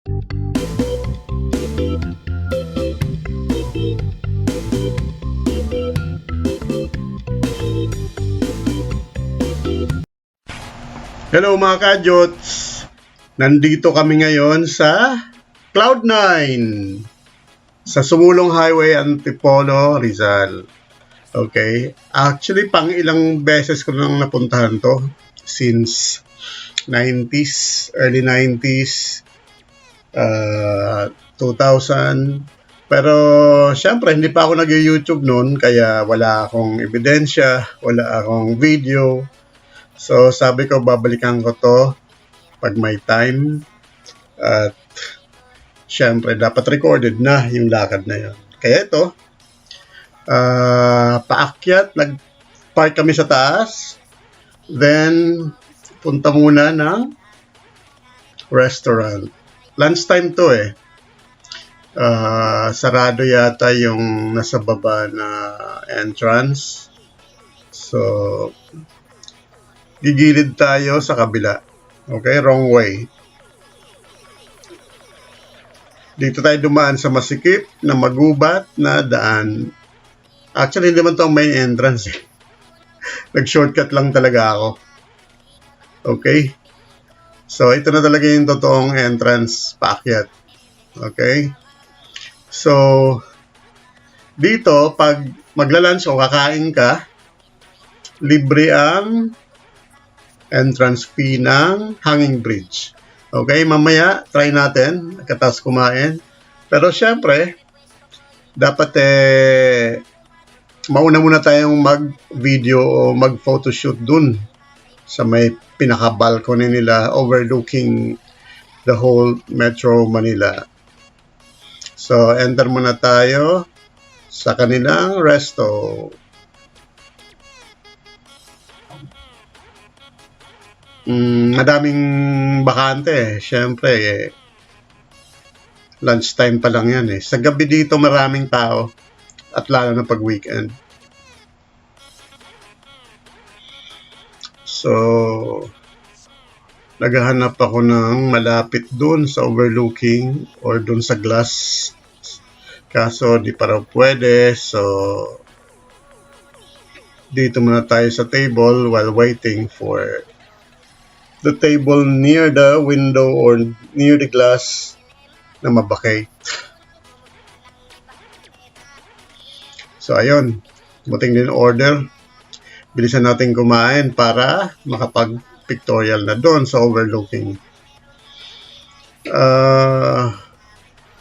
Hello mga kajots! Nandito kami ngayon sa Cloud9 sa Sumulong Highway, Antipolo, Rizal. Okay? Actually, pang ilang beses ko nang napuntahan to since 90s, early 90s, 2000. Pero syempre, hindi pa ako nag-YouTube noon kaya wala akong ebidensya, wala akong video. So sabi ko babalikan ko to pag may time at syempre dapat recorded na yung lakad na yun. Kaya ito, paakyat, nag-park kami sa taas, then punta muna ng restaurant. Lunchtime to eh. Sarado yata yung nasa baba na entrance. So, gigilid tayo sa kabila. Okay, wrong way. Dito tayo dumaan sa masikip na magubat na daan. Actually, hindi naman ito ang main entrance eh. Nag-shortcut lang talaga ako. Okay? So, ito na talaga yung totoong entrance paakyat. Okay? So, dito, pag magla-lunch o kakain ka, libre ang entrance fee ng hanging bridge. Okay, mamaya try natin katapos kumain. Pero syempre, dapat mauna muna tayong mag-video o mag-photoshoot dun sa may pinaka-balcony nila overlooking the whole Metro Manila. So, enter muna tayo sa kanilang resto. Madaming bakante eh. Siyempre, lunchtime pa lang yan eh. Sa gabi dito maraming tao at lalo na pag weekend. So, naghahanap ako ng malapit dun sa overlooking or dun sa glass. Kaso di pa raw pwede. So, dito muna tayo sa table while waiting for the table near the window or near the glass na mabakate. So, ayun. Dumating din order. Bilisan natin kumain para makapag-pictorial na doon sa overlooking.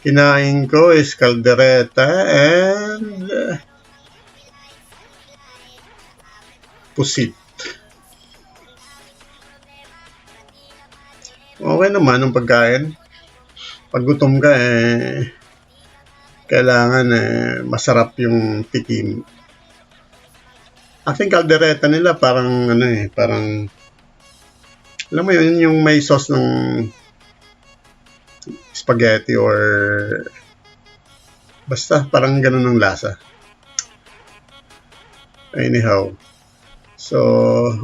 Kinain ko is caldereta and pusit. Okay naman ang pagkain. Pag gutom ka, kailangan masarap yung tikim. Aking caldereta nila parang parang alam mo yun, yung may sauce ng spaghetti or basta parang ganun ng lasa. Anyhow, so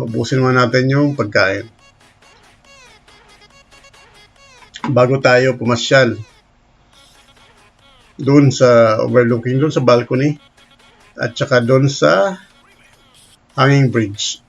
ubusin mo natin yung pagkain bago tayo pumasyal doon sa overlooking, doon sa balcony at saka doon sa hanging bridge.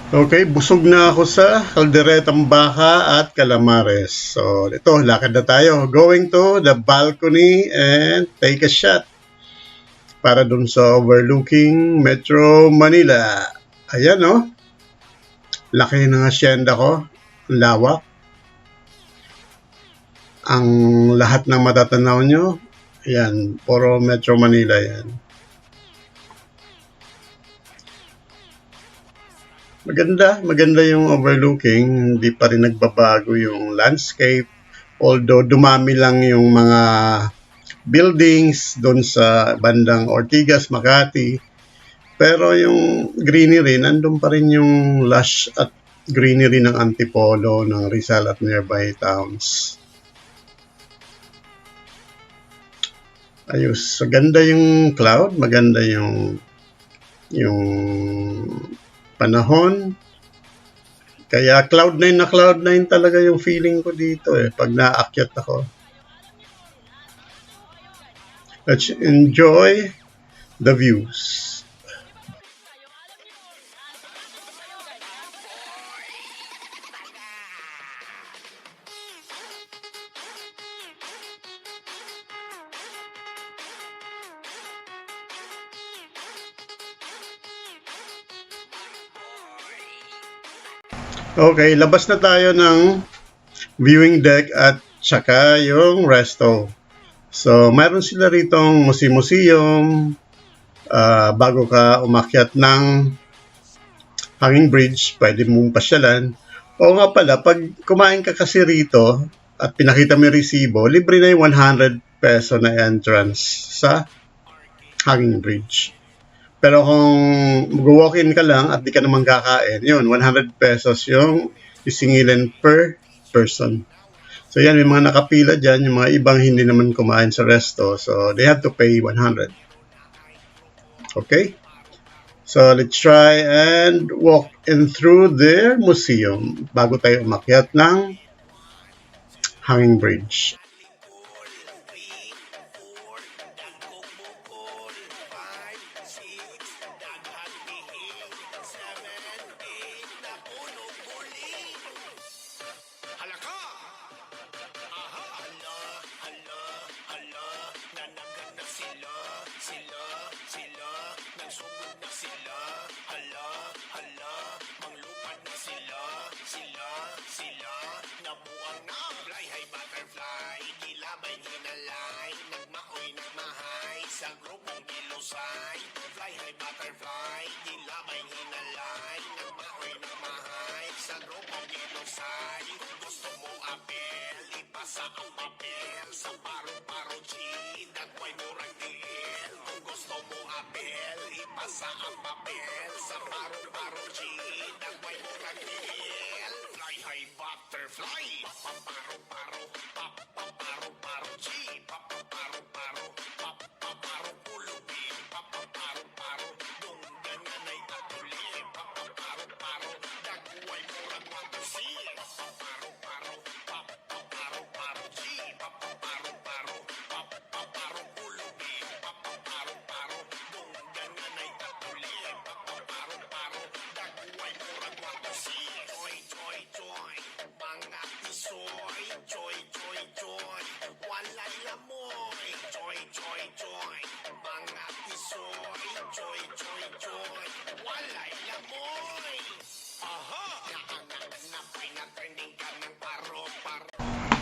Okay, busog na ako sa kalderetang baka at calamares. So, ito, lakad na tayo. Going to the balcony and take a shot para dun sa overlooking Metro Manila. Ayan, no? Laki ng asyenda ko. Lawak. Ang lahat ng matatanaw nyo, ayan, puro Metro Manila yan. Maganda yung overlooking, hindi pa rin nagbabago yung landscape. Although dumami lang yung mga buildings doon sa bandang Ortigas, Makati. Pero yung greenery, nandun pa rin yung lush at greenery ng Antipolo, ng Rizal at nearby towns. Ayos. Maganda yung cloud, maganda yung panahon. Kaya cloud9 na cloud9 talaga yung feeling ko dito pag naakyat ako. Let's enjoy the views. Okay, labas na tayo ng viewing deck at saka yung resto. So, mayroon sila ritong museum, bago ka umakyat ng hanging bridge, pwede mong pasyalan. O nga pala, pag kumain ka kasi rito at pinakita mo yung resibo, libre na yung 100 peso na entrance sa hanging bridge. Pero kung mag-walk-in ka lang at di ka naman kakain, yun, 100 pesos yung isingilin per person. So yan, may mga nakapila dyan, yung mga ibang hindi naman kumain sa resto. So they have to pay 100. Okay? So let's try and walk in through their museum bago tayo umakyat ng hanging bridge.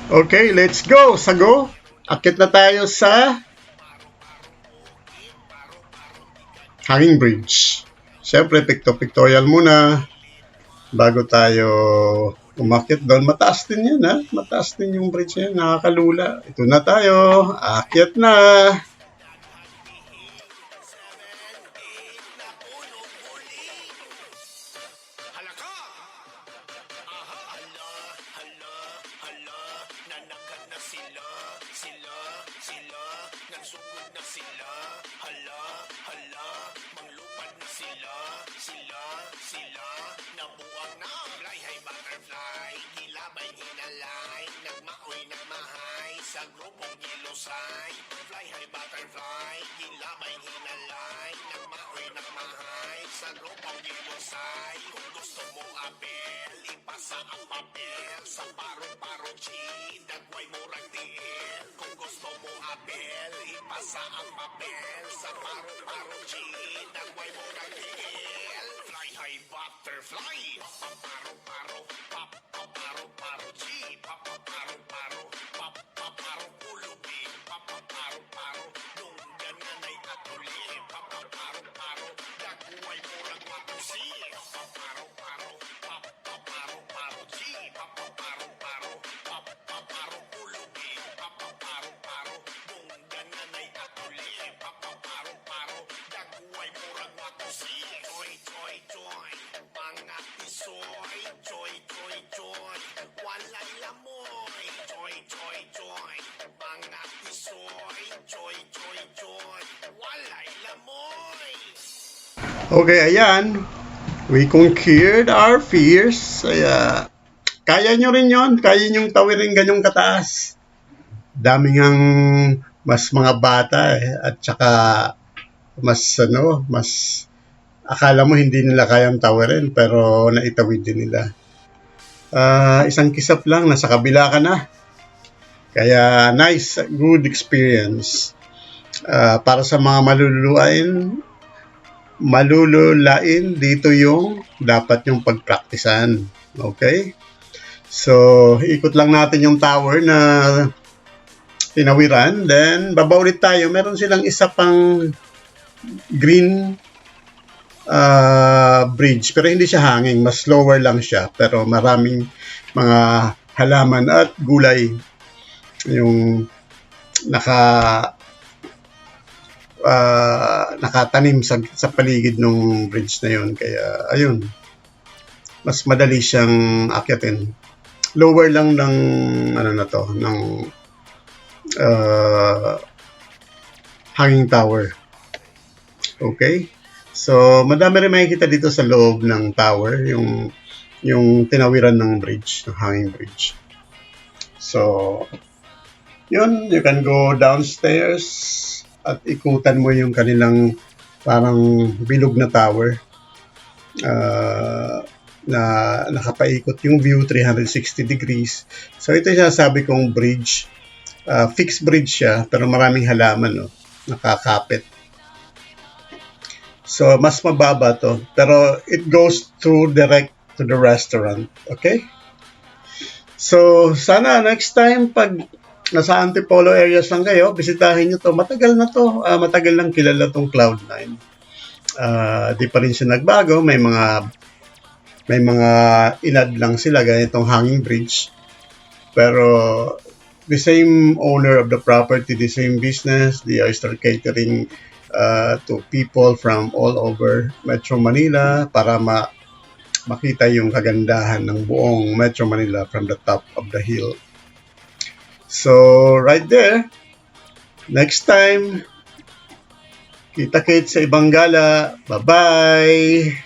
Okay, let's go! Sago! Akit na tayo sa hanging bridge. Siyempre, pictorial muna bago tayo umakyat doon. Mataas din yan, ha? Mataas din yung bridge yan. Nakakalula. Ito na tayo. Akyat na. sa lubang nilosay. Kung gusto mo apel, ipasa ang papel sa paro-paro G, dagway mo ragdil. Kung gusto mo apel, ipasa ang papel sa paro-paro G, dagway mo ragdil. Fly high butterfly, papaparo-paro, papaparo-paro G, papaparo-paro, papaparo ulubi, papaparo-paro, nung ganyan ay atuli, papaparo-paro, dagway mo ragwatusi, papaparo-paro, papaparo-paro G, papaparo-paro, papaparo ulubi, papaparo-paro, nung ganyan ay atuli, papaparo-paro, dagway mo ragwatusi. Joy, joy, joy, mga isoy, joy, joy, joy, walay lamoy, joy, joy, joy, mga isoy, joy, joy, joy, walay lamoy. Okay, ayan. We conquered our fears. Kaya nyo rin yon. Kaya nyo tawirin ganyong kataas. Daming ang mas mga bata at saka mas akala mo hindi nila kayang tawirin pero naitawid din nila. Isang kisap lang, nasa kabila ka na. Kaya nice, good experience. Para sa mga malululain, dito yung dapat yung pagpraktisan. Okay? So, ikot lang natin yung tower na tinawiran. Then, baba ulit tayo. Meron silang isa pang green bridge. Pero hindi siya hanging. Mas slower lang siya. Pero maraming mga halaman at gulay yung nakatanim sa paligid ng bridge na yun. Kaya, ayun. Mas madali siyang akyatin. Lower lang ng hanging tower. Okay? So, madami rin makikita dito sa loob ng tower, yung tinawiran ng bridge, ng hanging bridge. So, yun, you can go downstairs at ikutan mo yung kanilang parang bilog na tower na nakapaikot yung view 360 degrees. So, ito yung sinasabi kong bridge. Fixed bridge siya, pero maraming halaman, no? Nakakapit. So, mas mababa to. Pero it goes through direct to the restaurant. Okay? So, sana next time pag nasa Antipolo areas lang kayo, bisitahin nyo to. Matagal na to. Matagal lang kilala tong Cloud9. Di pa rin siya nagbago. May mga inad lang sila, ganitong hanging bridge. Pero the same owner of the property, the same business, they are start catering to people from all over Metro Manila para makita yung kagandahan ng buong Metro Manila from the top of the hill. So, right there, next time, kita-kits sa ibang gala. Bye-bye!